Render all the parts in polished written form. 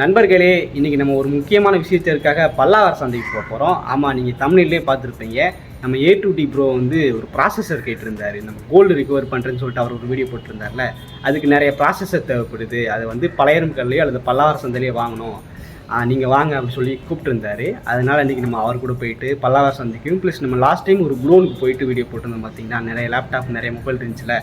நண்பர்களே, இன்றைக்கி நம்ம ஒரு முக்கியமான விஷயத்திற்காக பல்லாவரம் சந்தைக்கு போகிறோம். ஆமாம், நீங்கள் தமிழ்லேயே பார்த்துருப்பீங்க. நம்ம A2D ப்ரோ வந்து ஒரு ப்ராசஸர் கேட்டிருந்தார். நம்ம கோல்டு ரிகவர் பண்ணுறேன்னு சொல்லிட்டு அவர் ஒரு வீடியோ போட்டிருந்தார்ல, அதுக்கு நிறைய ப்ராசஸர் தேவைப்படுது. அதை வந்து பழையரும்கல்லையோ அல்லது பல்லாவரம் சந்தையிலேயே வாங்கணும், நீங்கள் வாங்க அப்படின்னு சொல்லி கூப்பிட்டுருந்தாரு. அதனால் இன்றைக்கி நம்ம அவர் கூட போயிட்டு பல்லாவரம் சந்தைக்கும் ப்ளஸ் நம்ம லாஸ்ட் டைம் ஒரு குளோனுக்கு போயிட்டு வீடியோ போட்டிருந்தோம். பார்த்திங்கன்னா நிறைய லேப்டாப் நிறைய மொபைல் இருந்துச்சுல,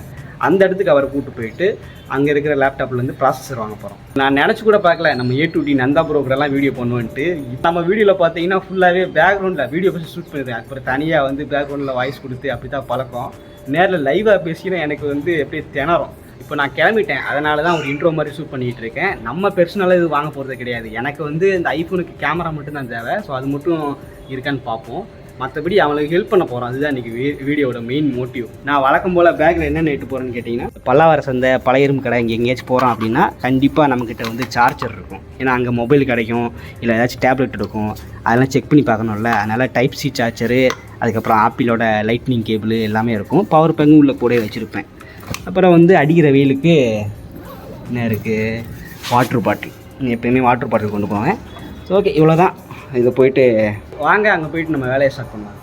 அந்த இடத்துக்கு அவரை கூப்பிட்டு போயிட்டு அங்கே இருக்கிற லேப்டாப்லேருந்து ப்ராசஸர் வாங்க போகிறோம். நான் நினச்சி கூட பார்க்கல நம்ம A2D நந்தா ப்ரோக்கரெல்லாம் வீடியோ பண்ணுவேன்ட்டு. நம்ம வீடியோவில் பார்த்தீங்கன்னா ஃபுல்லாகவே பேக்ரவுண்டில் வீடியோ பற்றி ஷூட் பண்ணிடுறேன். அப்புறம் தனியாக வந்து பேக்ரவுண்டில் வாய்ஸ் கொடுத்து அப்படி தான் பழக்கம். நேரில் லைவாக பேசினா எனக்கு வந்து எப்படியே திணறும். இப்போ நான் கிளம்பிட்டேன், அதனால தான் ஒரு இன்ட்ரோ மாதிரி ஷூட் பண்ணிகிட்டு இருக்கேன். நம்ம பெர்சனலாக இது வாங்க போகிறது கிடையாது. எனக்கு வந்து இந்த ஐஃபோனுக்கு கேமரா மட்டும்தான் தேவை. ஸோ அது மட்டும் இருக்கான்னு பார்ப்போம். மற்றபடி அவங்களுக்கு ஹெல்ப் பண்ண போகிறோம். அதுதான் இன்றைக்கி வீடியோட மெயின் மோட்டிவ். நான் வழக்கம் போல் பேக்கில் என்ன எட்டு போகிறேன்னு கேட்டிங்கன்னா, பல்லாவரம் சந்தை பழையரும் கடை இங்கே எங்கேயாச்சும் போகிறோம் அப்படின்னா கண்டிப்பாக நம்மக்கிட்ட வந்து சார்ஜர் இருக்கும். ஏன்னா அங்கே மொபைல் கிடைக்கும், இல்லை ஏதாச்சும் டேப்லெட் இருக்கும், அதெல்லாம் செக் பண்ணி பார்க்கணும்ல. அதனால் டைப் சி சார்ஜரு, அதுக்கப்புறம் ஆப்பிளோட லைட்னிங் கேபிள் எல்லாமே இருக்கும். பவர் பேங்கும் உள்ள கூட வச்சுருப்பேன். அப்புறம் வந்து அடிக்கிற வெயிலுக்கு என்ன இருக்குது, வாட்ரு பாட்டில். எப்போயுமே வாட்ரு பாட்டில் கொண்டு போவேன். ஓகே, இவ்வளோ தான். இதை போயிட்டு வாங்க, அங்கே போயிட்டு நம்ம வேலையை ஸ்டார்ட் பண்ணலாம்.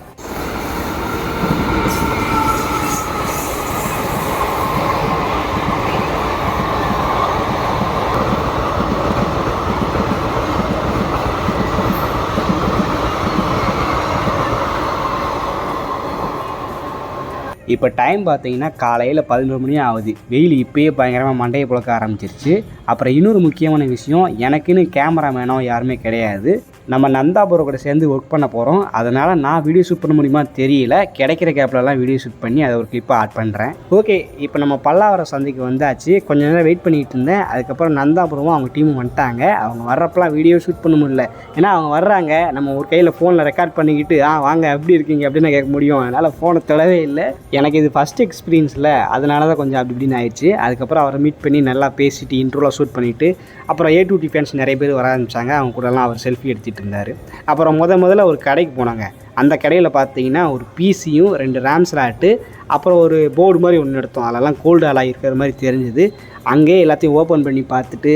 இப்போ டைம் பார்த்தீங்கன்னா காலையில் 11 மணி ஆகுது. வெயில் இப்போயே பயங்கரமாக மண்டையை புழக்க ஆரம்பிச்சிருச்சு. அப்புறம் இன்னொரு முக்கியமான விஷயம், எனக்குன்னு கேமராமேனோ யாருமே கிடையாது. நம்ம நந்தா ப்ரோ கூட சேர்ந்து ஒர்க் பண்ண போகிறோம். அதனால் நான் வீடியோ ஷூட் பண்ண முடியுமா தெரியல. கிடைக்கிற கேப்லலாம் வீடியோ ஷூட் பண்ணி அதை ஒரு கிளிப்பாக ஆட் பண்ணுறேன். ஓகே, இப்போ நம்ம பல்லாவரம் சந்தைக்கு வந்தாச்சு. கொஞ்சம் நேரம் வெயிட் பண்ணிகிட்டு இருந்தேன். அதுக்கப்புறம் நந்தா ப்ரோவும் அவங்க டீமும் வந்துட்டாங்க. அவங்க வர்றப்பெல்லாம் வீடியோ ஷூட் பண்ண முடியல. ஏன்னா அவங்க வர்றாங்க, நம்ம ஒரு கையில் ஃபோனில் ரெக்கார்ட் பண்ணிக்கிட்டு வாங்க எப்படி இருக்கீங்க அப்படின்னு கேட்க முடியும். அதனால் ஃபோனை தொடவே இல்லை. எனக்கு இது ஃபஸ்ட் எக்ஸ்பீரியன்ஸில், அதனால தான் கொஞ்சம் அப்படி இப்படின்னு ஆயிடுச்சு. அதுக்கப்புறம் அவரை மீட் பண்ணி நல்லா பேசிட்டு இன்ட்ரோலாம் ஷூட் பண்ணிவிட்டு அப்புறம் A2D ஃபேன்ஸ் நிறைய பேர் வர ஆரம்பித்தாங்க. அவங்க கூடலாம் அவர் செல்ஃபி எடுத்துகிட்டு இருந்தார். அப்புறம் முதல்ல ஒரு கடைக்கு போனாங்க. அந்த கடையில் பார்த்தீங்கன்னா ஒரு பிசியும் 2 ரேம் ஸ்லாட்டு, அப்புறம் ஒரு போர்டு மாதிரி ஒன்று எடுத்தோம். அதெல்லாம் கோல்டு அலாய் இருக்கிற மாதிரி தெரிஞ்சுது. அங்கேயே எல்லாத்தையும் ஓப்பன் பண்ணி பார்த்துட்டு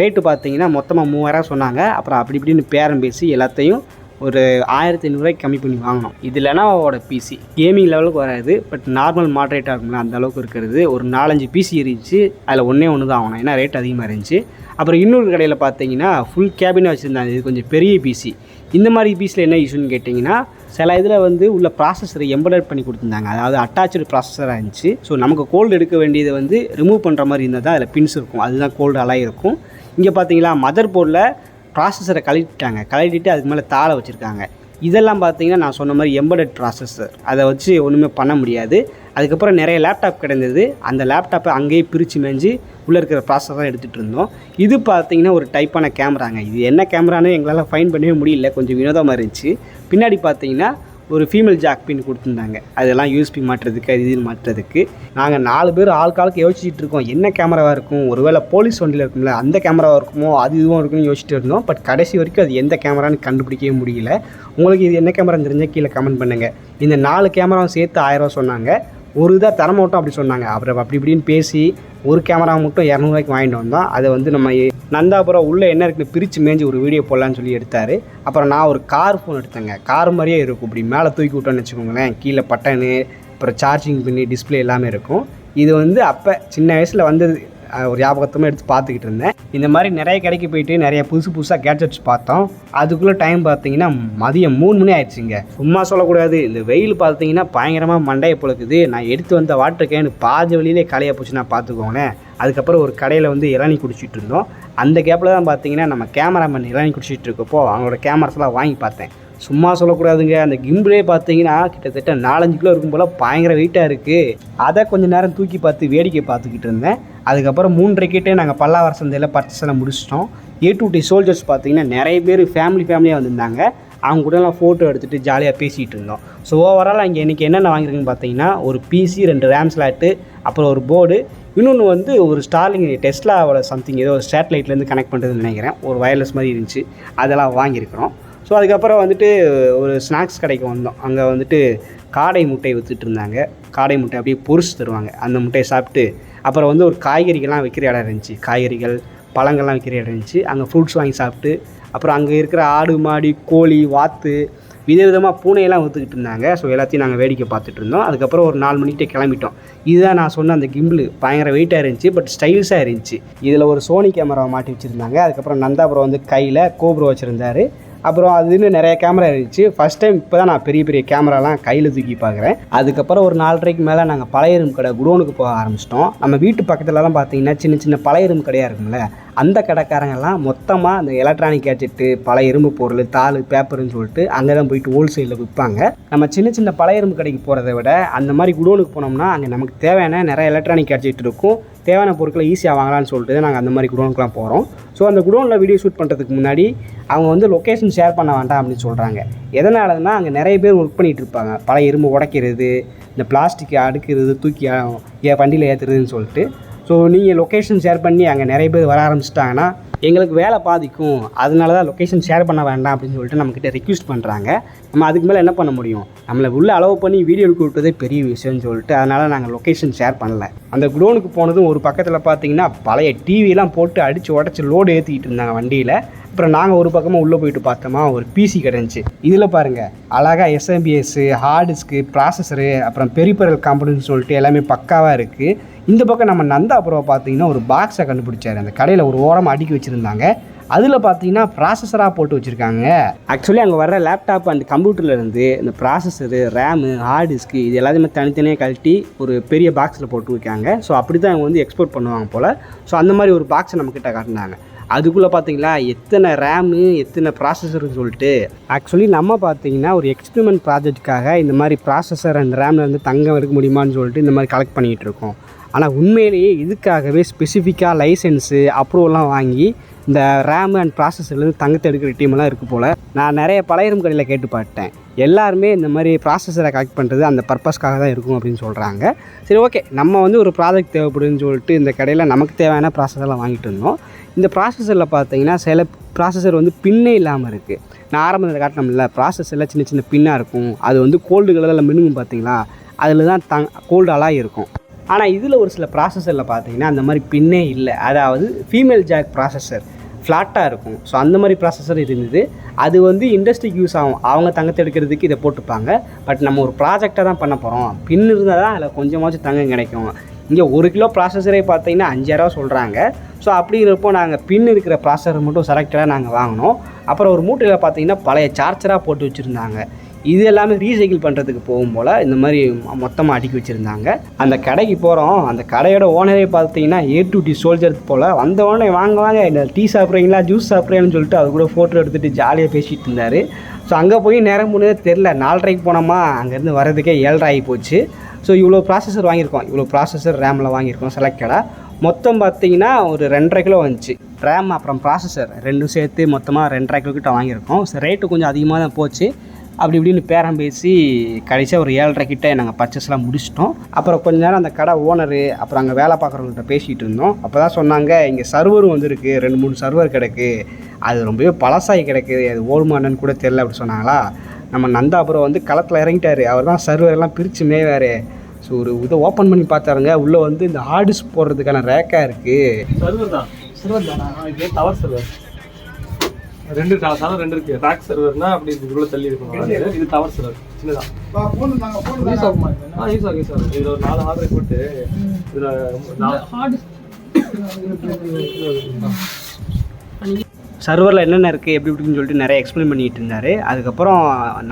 ரேட்டு பார்த்தீங்கன்னா மொத்தமாக 3000 சொன்னாங்க. அப்புறம் அப்படி இப்படின்னு பேரம் பேசி எல்லாத்தையும் ஒரு 1500 கம்மி பண்ணி வாங்கினோம். இது லெனோவோட பிசி கேமிங் லெவலுக்கு வராது, பட் நார்மல் மாட்ரேட்டாக இருக்கும்ல அந்த அளவுக்கு இருக்கிறது. ஒரு 4-5 பிசி இருந்துச்சு, அதில் ஒன்று தான் வாங்கினோம். ஏன்னா ரேட் அதிகமாக இருந்துச்சு. அப்புறம் இன்னொரு கடையில் பார்த்தீங்கன்னா ஃபுல் கேபினாக வச்சுருந்தாங்க. இது கொஞ்சம் பெரிய பிசி. இந்த மாதிரி பிசியில் என்ன இஷ்யூன்னு கேட்டிங்கன்னா, சில இதில் வந்து உள்ள ப்ராசஸரை எம்பெடட் பண்ணி கொடுத்துருந்தாங்க. அதாவது அட்டாச்சு ப்ராசஸராக இருந்துச்சு. ஸோ நமக்கு கோல்டு எடுக்க வேண்டியதை வந்து ரிமூவ் பண்ணுற மாதிரி இருந்தால் தான் அதில் பின்ஸ் இருக்கும். அதுதான் கோல்டு அலாய் இருக்கும். இங்கே பார்த்தீங்களா, மதர் போர்டில் ப்ராசஸரை கழட்டிட்டு அதுக்கு மேலே தாளை வச்சுருக்காங்க. இதெல்லாம் பார்த்தீங்கன்னா நான் சொன்ன மாதிரி எம்பெடட் ப்ராசஸர், அதை வச்சு ஒன்றுமே பண்ண முடியாது. அதுக்கப்புறம் நிறைய லேப்டாப் கிடந்தது. அந்த லேப்டாப்பை அங்கேயே பிரித்து மேய்ஞ்சி உள்ளே இருக்கிற ப்ராசஸர் தான் எடுத்துகிட்டு இருந்தோம். இது பார்த்தீங்கன்னா ஒரு டைப்பான கேமராங்க. இது என்ன கேமரானு எங்களால் ஃபைண்ட் பண்ணவே முடியல, கொஞ்சம் வினோதமாக இருந்துச்சு. பின்னாடி பார்த்தீங்கன்னா ஒரு ஃபீமேல் ஜாக் பின் கொடுத்துருந்தாங்க. அதெல்லாம் யூஎஸ்பி மாட்டுறதுக்கு, அது இது மாட்டுறதுக்கு. நாங்கள் 4 பேர் ஆளுக்கு யோசிச்சுட்டு இருக்கோம், என்ன கேமராவாக இருக்கும், ஒருவேளை போலீஸ் வண்டியில் இருக்கும்ல அந்த கேமராவாக இருக்குமோ, அது இதுவும் இருக்குன்னு யோசிச்சுட்டு இருந்தோம். பட் கடைசி வரைக்கும் அது எந்த கேமரான்னு கண்டுபிடிக்கவே முடியல. உங்களுக்கு இது என்ன கேமரான்னு தெரிஞ்சால் கீழே கமெண்ட் பண்ணுங்கள். இந்த 4 கேமராவும் சேர்த்து 1000 சொன்னாங்க. ஒரு இதாக தரமாட்டோம் அப்படி சொன்னாங்க. அப்புறம் அப்படி இப்படின்னு பேசி ஒரு கேமரா மட்டும் 200 வாங்கிட்டு வந்தோம். அதை வந்து நம்ம நந்தாபுரம் உள்ளே என்ன இருக்குன்னு பிரித்து மேய்ஞ்சி ஒரு வீடியோ போடலான்னு சொல்லி எடுத்தார். அப்புறம் நான் ஒரு கார் ஃபோன் எடுத்தேங்க. கார் மாதிரியே இருக்கும். இப்படி மேலே தூக்கி விட்டோன்னு வச்சுக்கோங்களேன், கீழே பட்டனு, அப்புறம் சார்ஜிங் பண்ணி டிஸ்பிளே எல்லாமே இருக்கும். இது வந்து அப்போ சின்ன வயசில் வந்தது, ஒரு ஞாபகத்தமாக எடுத்து பார்த்துக்கிட்டு இருந்தேன். இந்த மாதிரி நிறைய கடைக்கு போயிட்டு நிறைய புதுசாக கேட்ஜெட்ஸ் பார்த்தோம். அதுக்குள்ளே டைம் பார்த்தீங்கன்னா மதியம் 3 மணி ஆயிடுச்சுங்க. சும்மா சொல்லக்கூடாது, இந்த வெயில் பார்த்தீங்கன்னா பயங்கரமாக மண்டையை புழக்குது. நான் எடுத்து வந்த வாட்டர் கேனு பாதி வழியிலே காலியாக போச்சுன்னா பார்த்துக்கோங்களேன். அதுக்கப்புறம் ஒரு கடையில் வந்து இளநீ குடிச்சிட்டு இருந்தோம். அந்த கேப்பில் தான் பார்த்தீங்கன்னா நம்ம கேமராமேன் இளநீ குடிச்சிட்டு இருக்கப்போ அவங்களோட கேமராஸ்லாம் வாங்கி பார்த்தேன். சும்மா சொல்லக்கூடாதுங்க, அந்த கிம்பிளே பார்த்தீங்கன்னா கிட்டத்தட்ட 4-5 கிலோ இருக்கும் போல் பயங்கர வெயிட்டாக இருக்குது. அதை கொஞ்சம் நேரம் தூக்கி பார்த்து வேடிக்கை பார்த்துக்கிட்டு இருந்தேன். அதுக்கப்புறம் 3:30 நாங்கள் பல்லாவரம் சந்தையில் பர்ச்சேஸ் எல்லாம் முடிச்சிட்டோம். A2D சோல்ஜர்ஸ் பார்த்தீங்கன்னா நிறைய பேர் ஃபேமிலியாக வந்திருந்தாங்க. அவங்க கூடலாம் ஃபோட்டோ எடுத்துகிட்டு ஜாலியாக பேசிகிட்டு இருந்தோம். ஸோ ஓவரால் இங்கே இன்றைக்கி என்னென்ன வாங்கியிருக்குன்னு பார்த்தீங்கன்னா ஒரு பிசி, 2 ரேம் ஸ்லாட்டு, அப்புறம் ஒரு போர்டு, இன்னொன்று வந்து ஒரு ஸ்டார்லிங் டெஸ்லாவோட சம்திங் ஏதோ ஒரு சேட்டலைட்லேருந்து கனெக்ட் பண்ணுறதுன்னு நினைக்கிறேன். ஒரு வயர்லெஸ் மாதிரி இருந்துச்சு, அதெல்லாம் வாங்கியிருக்கிறோம். ஸோ அதுக்கப்புறம் வந்துட்டு ஒரு ஸ்நாக்ஸ் கடைக்கு வந்தோம். அங்கே வந்துட்டு காடை முட்டை விற்றுட்டு இருந்தாங்க. காடை முட்டை அப்படியே பொரிச்சு தருவாங்க. அந்த முட்டையை சாப்பிட்டு அப்புறம் வந்து ஒரு காய்கறிகள்லாம் விற்கிற இடம் இருந்துச்சு. காய்கறிகள், பழங்கள்லாம் விற்கிற இடம் இருந்துச்சு. அங்கே ஃப்ரூட்ஸ் வாங்கி சாப்பிட்டு அப்புறம் அங்கே இருக்கிற ஆடு மாடு கோழி வாத்து விதவிதமாக பூனையெல்லாம் ஊற்றுக்கிட்டு இருந்தாங்க. ஸோ எல்லாத்தையும் நாங்கள் வேடிக்கை பார்த்துட்டு இருந்தோம். அதுக்கப்புறம் ஒரு 4 மணிக்கிட்டே கிளம்பிட்டோம். இதுதான் நான் சொன்ன அந்த கிம்பிள் பயங்கர வெயிட்டாக இருந்துச்சு, பட் ஸ்டைல்ஸாக இருந்துச்சு. இதில் ஒரு சோனி கேமராவை மாட்டி வச்சுருந்தாங்க. அதுக்கப்புறம் நந்தாபுரம் வந்து கையில் கோப்ரோ வச்சுருந்தாரு. அப்புறம் அதுன்னு நிறைய கேமரா இருந்துச்சு. ஃபஸ்ட் டைம் இப்போ தான் நான் பெரிய பெரிய கேமராலாம் கையில் தூக்கி பார்க்குறேன். அதுக்கப்புறம் ஒரு 4:30க்கு மேலே நாங்கள் பழைய இரும்பு கடை குடோனுக்கு போக ஆரம்பிச்சிட்டோம். நம்ம வீட்டு பக்கத்துலலாம் பார்த்தீங்கன்னா சின்ன சின்ன பழைய இரும்பு கடையாக இருக்கும்ல, அந்த கடைக்காரங்கெல்லாம் மொத்தமாக அந்த எலக்ட்ரானிக் கேட்ஜெட்டு பழைய இரும்பு பொருள் தாள் பேப்பர்னு சொல்லிட்டு அங்கே தான் போயிட்டு ஹோல்சேலில் விற்பாங்க. நம்ம சின்ன சின்ன பழைய இரும்பு கடைக்கு போகிறத விட அந்த மாதிரி குடோனுக்கு போனோம்னா அங்கே நமக்கு தேவையான நிறைய எலக்ட்ரானிக் கேட்ஜெட் இருக்கும். தேவையான பொருட்களை ஈஸியாக வாங்கலாம்னு சொல்லிட்டு நாங்கள் அந்த மாதிரி குடோனுக்குலாம் போகிறோம். ஸோ அந்த குடோனில் வீடியோ ஷூட் பண்ணுறதுக்கு முன்னாடி அவங்க வந்து லொக்கேஷன் ஷேர் பண்ண வேண்டாம் அப்படின்னு சொல்கிறாங்க. எதனாலன்னா அங்கே நிறைய பேர் ஒர்க் பண்ணிகிட்டு இருப்பாங்க. பழைய இரும்பு உடைக்கிறது, இந்த பிளாஸ்டிக்கை அடுக்கிறது, தூக்கி வண்டியில் ஏற்றுறதுன்னு சொல்லிட்டு. ஸோ நீங்கள் லொக்கேஷன் ஷேர் பண்ணி அங்கே நிறைய பேர் வர ஆரம்பிச்சிட்டாங்கன்னா எங்களுக்கு வேலை பாதிக்கும், அதனால தான் லொக்கேஷன் ஷேர் பண்ண வேண்டாம் அப்படின்னு சொல்லிட்டு நம்மக்கிட்ட ரிக்வெஸ்ட் பண்ணுறாங்க. நம்ம அதுக்கு மேலே என்ன பண்ண முடியும்? நம்மளை உள்ளே அலோவ் பண்ணி வீடியோ எடுக்க விட்டதே பெரிய விஷயம்னு சொல்லிட்டு அதனால் நாங்கள் லொக்கேஷன் ஷேர் பண்ணல. அந்த குடோனுக்கு போனதும் ஒரு பக்கத்தில் பார்த்தீங்கன்னா பழைய டிவிலாம் போட்டு அடித்து உடச்சி லோடு ஏற்றிக்கிட்டு இருந்தாங்க வண்டியில். அப்புறம் நாங்கள் ஒரு பக்கமாக உள்ளே போயிட்டு பார்த்தோமா ஒரு பிசி கிடந்துச்சு. இதில் பாருங்கள் அழகாக எஸ்எம்பிஎஸ்ஸு, ஹார்ட் டிஸ்க்கு, ப்ராசஸரு, அப்புறம் பெரிபரல் காம்பனன்ட்னு சொல்லிட்டு எல்லாமே பக்காவாக இருக்குது. இந்த பக்கம் நம்ம நந்தாபுரம் பார்த்தீங்கன்னா ஒரு பாக்ஸை கண்டுபிடிச்சாரு. அந்த கடையில் ஒரு ஓரமாக அடுக்கி வச்சுருந்தாங்க. அதில் பார்த்தீங்கன்னா ப்ராசஸராக போட்டு வச்சுருக்காங்க. ஆக்சுவலி அங்கே வர்ற லேப்டாப் அண்ட் கம்ப்யூட்டர்லேருந்து இந்த ப்ராசஸரு, ரேமு, ஹார்ட் டிஸ்க்கு இது எல்லாத்தையுமே தனித்தனியாக கழட்டி ஒரு பெரிய பாக்ஸில் போட்டு வைக்காங்க. ஸோ அப்படி தான் அவங்க வந்து எக்ஸ்போர்ட் பண்ணுவாங்க போல். ஸோ அந்த மாதிரி ஒரு பாக்ஸை நம்மக்கிட்ட காட்டினாங்க. அதுக்குள்ளே பார்த்தீங்களா எத்தனை ரேமு எத்தனை ப்ராசஸர்னு சொல்லிட்டு. ஆக்சுவலி நம்ம பார்த்தீங்கன்னா ஒரு எக்ஸ்பெரிமெண்ட் ப்ராஜெக்ட்டுக்காக இந்த மாதிரி ப்ராசஸர் அண்ட் ரேமில் வந்து தங்கம் எடுக்க முடியுமான்னு சொல்லிட்டு இந்த மாதிரி கலெக்ட் பண்ணிகிட்டு இருக்கோம். ஆனால் உண்மையிலேயே இதுக்காகவே ஸ்பெசிஃபிக்காக லைசன்ஸு அப்ரூவல்லாம் வாங்கி இந்த ரேமு அண்ட் ப்ராசஸர்லேருந்து தங்கத்தை எடுக்கிற டீமெல்லாம் இருக்குது போல். நான் நிறைய பழைய இரும்பு கடையில் கேட்டு பார்த்தேன். எல்லாருமே இந்த மாதிரி ப்ராசஸரை கலெக்ட் பண்ணுறது அந்த பர்பஸ்க்காக தான் இருக்கும் அப்படின்னு சொல்கிறாங்க. சரி ஓகே, நம்ம வந்து ஒரு ப்ராஜெக்ட் தேவைப்படுதுன்னு சொல்லிட்டு இந்த கடையில் நமக்கு தேவையான ப்ராசஸர்லாம் வாங்கிட்டு இருந்தோம். இந்த ப்ராசஸரில் பார்த்தீங்கன்னா சில ப்ராசஸர் வந்து பின்னே இல்லாமல் இருக்குது. நான் ஆரம்பத்தில் காட்டினோம்ல ப்ராசஸரில் சின்ன சின்ன பின்னாக இருக்கும். அது வந்து கோல்டு கலரில் மினுங்கும் பார்த்தீங்களா, அதில் தான் கோல்டு அலாய் இருக்கும். ஆனால் இதில் ஒரு சில ப்ராசஸரில் பார்த்தீங்கன்னா அந்த மாதிரி பின்னே இல்லை. அதாவது ஃபீமேல் ஜாக் ப்ராசஸர் ஃப்ளாட்டாக இருக்கும். ஸோ அந்த மாதிரி ப்ராசஸர் இருந்தது. அது வந்து இண்டஸ்ட்ரிக்கு யூஸ் ஆகும். அவங்க தங்கத்தை எடுக்கிறதுக்கு இதை போட்டுப்பாங்க. பட் நம்ம ஒரு ப்ராஜெக்டாக தான் பண்ண போகிறோம். பின் இருந்தால் தான் அதில் கொஞ்சமாச்சும் தங்கம் கிடைக்கும். இங்கே 1 கிலோ ப்ராசஸரே பார்த்தீங்கன்னா 5000 சொல்கிறாங்க. ஸோ அப்படிங்கிறப்போ நாங்கள் பின் இருக்கிற ப்ராசஸர் மட்டும் செலக்டடாக நாங்கள் வாங்கினோம். அப்புறம் ஒரு மூட்டையில் பார்த்தீங்கன்னா பழைய சார்ஜராக போட்டு வச்சுருந்தாங்க. இது எல்லாமே ரீசைக்கிள் பண்ணுறதுக்கு போகும் போல் இந்த மாதிரி மொத்தமாக அடுக்கி வச்சுருந்தாங்க. அந்த கடைக்கு போகிறோம். அந்த கடையோட ஓனரே பார்த்தீங்கன்னா A2T சோல்ஜர் போல். வந்தவொடனே வாங்க இந்த டீ சாப்பிட்றீங்களா ஜூஸ் சாப்பிட்றீங்கன்னு சொல்லிட்டு அது கூட ஃபோட்டோ எடுத்துகிட்டு ஜாலியாக பேசிகிட்டு இருந்தார். ஸோ அங்கே போய் நேரம் போனதே தெரில. 4:30க்கு போனோமா, அங்கேருந்து வரதுக்கே 7:30 ஆகி போச்சு. ஸோ இவ்வளோ ப்ராசஸர் வாங்கியிருக்கோம். இவ்வளோ ப்ராசஸர் ரேமில் வாங்கியிருக்கோம் செலக்டடாக. மொத்தம் பார்த்தீங்கன்னா ஒரு 2.5 கிலோ வந்துச்சு. ரேம் அப்புறம் ப்ராசஸர் ரெண்டும் சேர்த்து மொத்தமாக 2.5 கிலோ கிட்ட வாங்கியிருக்கோம். ஸோ ரேட்டு கொஞ்சம் அதிகமாக தான் போச்சு. அப்படி இப்படின்னு பேரம் பேசி கடைசியாக ஒரு 7:30 கிட்ட நாங்கள் பர்ச்சேஸ்லாம் முடிச்சிட்டோம். அப்புறம் கொஞ்ச நேரம் அந்த கடை ஓனரு அப்புறம் அங்கே வேலை பார்க்குறவங்கள்ட்ட பேசிகிட்டு இருந்தோம். அப்போ தான் சொன்னாங்க இங்கே சர்வரும் வந்துருக்கு, 2-3 சர்வர் கிடக்கு, அது ரொம்பவே பழசாகி கிடக்கு, அது ஓடுமானன்னு கூட தெரில அப்படி சொன்னாங்களா. நம்ம நந்தாபுரம் வந்து களத்தில் இறங்கிட்டார். அவர் தான் சர்வர் எல்லாம் பிரித்து மேய்வார். ஸோ ஒரு இதை ஓப்பன் பண்ணி பார்த்தாருங்க. உள்ளே வந்து இந்த ஹார்டிஸ் போடுறதுக்கான ரேக்காக இருக்குது. சர்வர் தானா? இது டவர் சர்வர். 2 சாதம் 2 இருக்கு. ரேக் சர்வர்னா அப்படி இதுக்குள்ள தள்ளி இருக்கும். இது டவர் சர்வர் சின்னதா. யூஸ் ஆகும். இதுல ஒரு 4 ஆர்டர் போட்டு இதுல சர்வரில் என்னென்ன இருக்குது எப்படி இப்படின்னு சொல்லிட்டு நிறைய எக்ஸ்பிளைன் பண்ணிகிட்டு இருந்தார். அதுக்கப்புறம்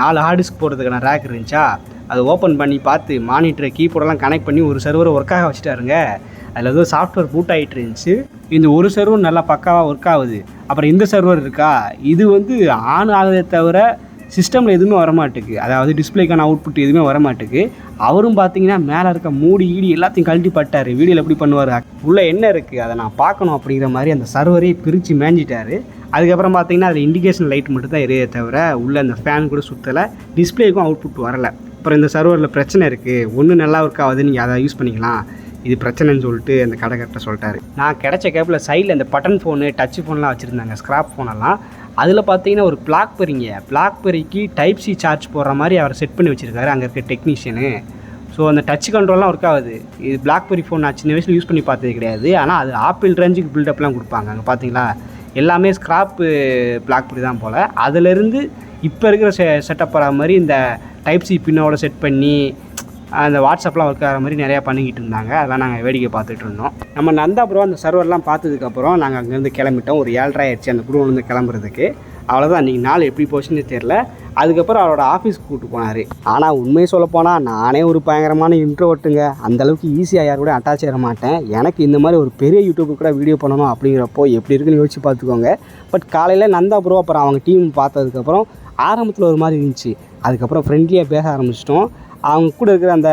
4 ஹார்ட் டிஸ்க் போடுறதுக்கான ரேக் இருந்துச்சா, அதை ஓப்பன் பண்ணி பார்த்து மானிட்டரை கீபோர்டெல்லாம் கனெக்ட் பண்ணி ஒரு சர்வரை ஒர்க்காக வச்சுட்டாருங்க. அதில் ஏதோ சாஃப்ட்வேர் பூட் ஆகிட்டு இருந்துச்சு. இந்த ஒரு சர்வர் நல்லா பக்காவாக ஒர்க் ஆகுது. அப்புறம் இந்த சர்வர் இருக்கா, இது வந்து ஆன் ஆகுதே தவிர சிஸ்டமில் எதுவுமே வரமாட்டுக்கு. அதாவது டிஸ்பிளேக்கான அவுட்புட் எதுவுமே வரமாட்டுக்கு. அவரும் பார்த்தீங்கன்னா மேலே இருக்க மூடி ஈடி எல்லாத்தையும் கழட்டி பட்டார். வீடியோவில் எப்படி பண்ணுவார், உள்ளே என்ன இருக்குது அதை நான் பார்க்கணும் அப்படிங்கிற மாதிரி அந்த சர்வரையே பிரித்து மேஞ்சிட்டார். அதுக்கப்புறம் பார்த்தீங்கன்னா அதில் இண்டிகேஷன் லைட் மட்டும் தான் எரிய தவிர உள்ளே அந்த ஃபேன் கூட சுற்றலை, டிஸ்பிளேக்கும் அவுட்புட் வரலை. அப்புறம் இந்த சர்வரில் பிரச்சனை இருக்குது, ஒன்று நல்லா ஒர்க் ஆகுது, நீங்கள் அதை யூஸ் பண்ணிக்கலாம், இது பிரச்சனைன்னு சொல்லிட்டு அந்த கடைக்கார்ட்ட சொல்லிட்டாரு. நான் கிடைச்ச கேப்பில் சைடில் இந்த பட்டன் ஃபோனு டச் ஃபோன்லாம் வச்சுருந்தாங்க, ஸ்க்ராப் ஃபோனெல்லாம். அதில் பார்த்தீங்கன்னா ஒரு பிளாக்பெரிக்கு டைப் சி சார்ஜ் போடுற மாதிரி அவர் செட் பண்ணி வச்சுருக்காரு அங்கே இருக்க டெக்னீஷியனு. ஸோ அந்த டச் கண்ட்ரோல்லாம் ஒர்க் ஆகுது. இது பிளாக்பெரி ஃபோன் நான் சின்ன வயசில் யூஸ் பண்ணி பார்த்தது கிடையாது. ஆனால் அது ஆப்பிள் ரேஞ்சுக்கு பில்டப்லாம் கொடுப்பாங்க. அங்கே பார்த்தீங்களா எல்லாமே ஸ்க்ராப்பு பிளாக்பெரி தான் போல். அதிலேருந்து இப்போ இருக்கிற செட்டப் வர மாதிரி இந்த டைப் சி பின்னோட செட் பண்ணி அந்த வாட்ஸ்அப்லாம் ஒர்க் ஆகிற மாதிரி நிறையா பண்ணிக்கிட்டு இருந்தாங்க. அதெல்லாம் நாங்கள் வேடிக்கை பார்த்துட்டு இருந்தோம். நம்ம நந்தா ப்ரோ அந்த சர்வர்லாம் பார்த்ததுக்கப்புறம் நாங்கள் அங்கேருந்து கிளம்பிட்டோம். ஒரு 7:30 ஆயிடுச்சு அந்த குரூப்லேருந்து கிளம்புறதுக்கு. அவ்வளோதான், அன்றைக்கி நாள் எப்படி போச்சுன்னு தெரில. அதுக்கப்புறம் அவரோட ஆஃபீஸ்க்கு கூப்பிட்டு போனார். ஆனால் உண்மையை சொல்லப்போனால் நானே ஒரு பயங்கரமான இன்ட்ரோவர்ட்டுங்க. அந்தளவுக்கு ஈஸியாக யார் கூட அட்டாச் ஆகிட மாட்டேன். எனக்கு இந்த மாதிரி ஒரு பெரிய யூடியூபுக்கு கூட வீடியோ பண்ணணும் அப்படிங்கிறப்போ எப்படி இருக்குன்னு யோசிச்சு பார்த்துக்கோங்க. பட் காலையில் நந்தா ப்ரோ அப்புறம் அவங்க டீம் பார்த்ததுக்கப்புறம் ஆரம்பத்தில் ஒரு மாதிரி இருந்துச்சு. அதுக்கப்புறம் ஃப்ரெண்ட்லியாக பேச ஆரம்பிச்சிட்டோம். அவங்க கூட இருக்கிற அந்த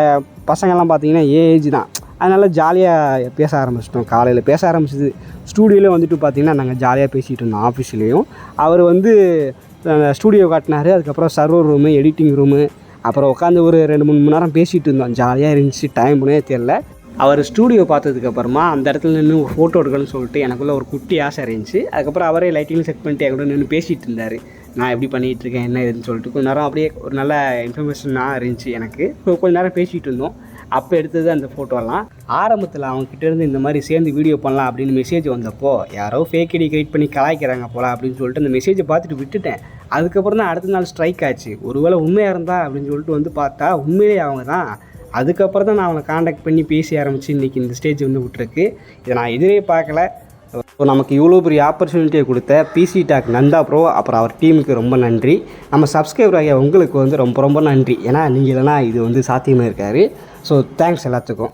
பசங்கள்லாம் பார்த்திங்கன்னா ஏஜ் தான். அதனால் ஜாலியாக பேச ஆரம்பிச்சிட்டோம். காலையில் பேச ஆரம்பிச்சிது. ஸ்டூடியோவில் வந்துட்டு பார்த்திங்கன்னா நாங்கள் ஜாலியாக பேசிகிட்டு இருந்தோம். ஆஃபீஸ்லேயும் அவர் வந்து ஸ்டூடியோ காட்டினார். அதுக்கப்புறம் சர்வர் ரூமு, எடிட்டிங் ரூமு, அப்புறம் உட்காந்து ஒரு 2-3 மணி நேரம் பேசிகிட்டு இருந்தோம். ஜாலியாக இருந்துச்சு. டைம் போனே தெரில. அவர் ஸ்டூடியோ பார்த்ததுக்கப்புறமா அந்த இடத்துல நின்று ஒரு ஃபோட்டோ எடுக்கணும்னு சொல்லிட்டு எனக்குள்ளே ஒரு குட்டி ஆசை இருந்துச்சு. அதுக்கப்புறம் அவரே லைட்டிங் செட் பண்ணிட்டு என் கூட நின்று பேசிகிட்டு இருந்தார். நான் எப்படி பண்ணிகிட்ருக்கேன் என்ன இதுன்னு சொல்லிட்டு கொஞ்சம் நேரம் அப்படியே ஒரு நல்ல இன்ஃபர்மேஷனாக இருந்துச்சு எனக்கு. கொஞ்சம் நேரம் பேசிகிட்டு இருந்தோம். அப்போ எடுத்தது அந்த ஃபோட்டோலாம். ஆரம்பத்தில் அவங்ககிட்டேருந்து இந்த மாதிரி சேர்ந்து வீடியோ பண்ணலாம் அப்படின்னு மெசேஜ் வந்தப்போ யாரோ ஃபேக் ஐடி கிரியேட் பண்ணி கலாய்க்கிறாங்க போல அப்படின்னு சொல்லிட்டு அந்த மெசேஜை பார்த்துட்டு விட்டுட்டேன். அதுக்கப்புறம் தான் அடுத்த நாள் ஸ்ட்ரைக் ஆச்சு. ஒருவேளை உண்மையாக இருந்தா அப்படின்னு சொல்லிட்டு வந்து பார்த்தா உண்மையிலே அவங்க தான். அதுக்கப்புறம் தான் நான் அவங்களை காண்டாக்ட் பண்ணி பேசி ஆரம்பித்து இன்றைக்கி இந்த ஸ்டேஜ் வந்து விட்டுருக்கு. இதை நான் எதிரே பார்க்கல. ஸோ நமக்கு இவ்வளோ பெரிய ஆப்பர்ச்சுனிட்டியை கொடுத்த பிசி டாக் நந்தா ப்ரோ அப்புறம் அவர் டீமுக்கு ரொம்ப நன்றி. நம்ம சப்ஸ்கிரைபர் ஆகிய உங்களுக்கு வந்து ரொம்ப ரொம்ப நன்றி. ஏன்னா நீங்கள் இல்லைனா இது வந்து சாத்தியமாக இருக்காரு. ஸோ தேங்க்ஸ் எல்லாத்துக்கும்.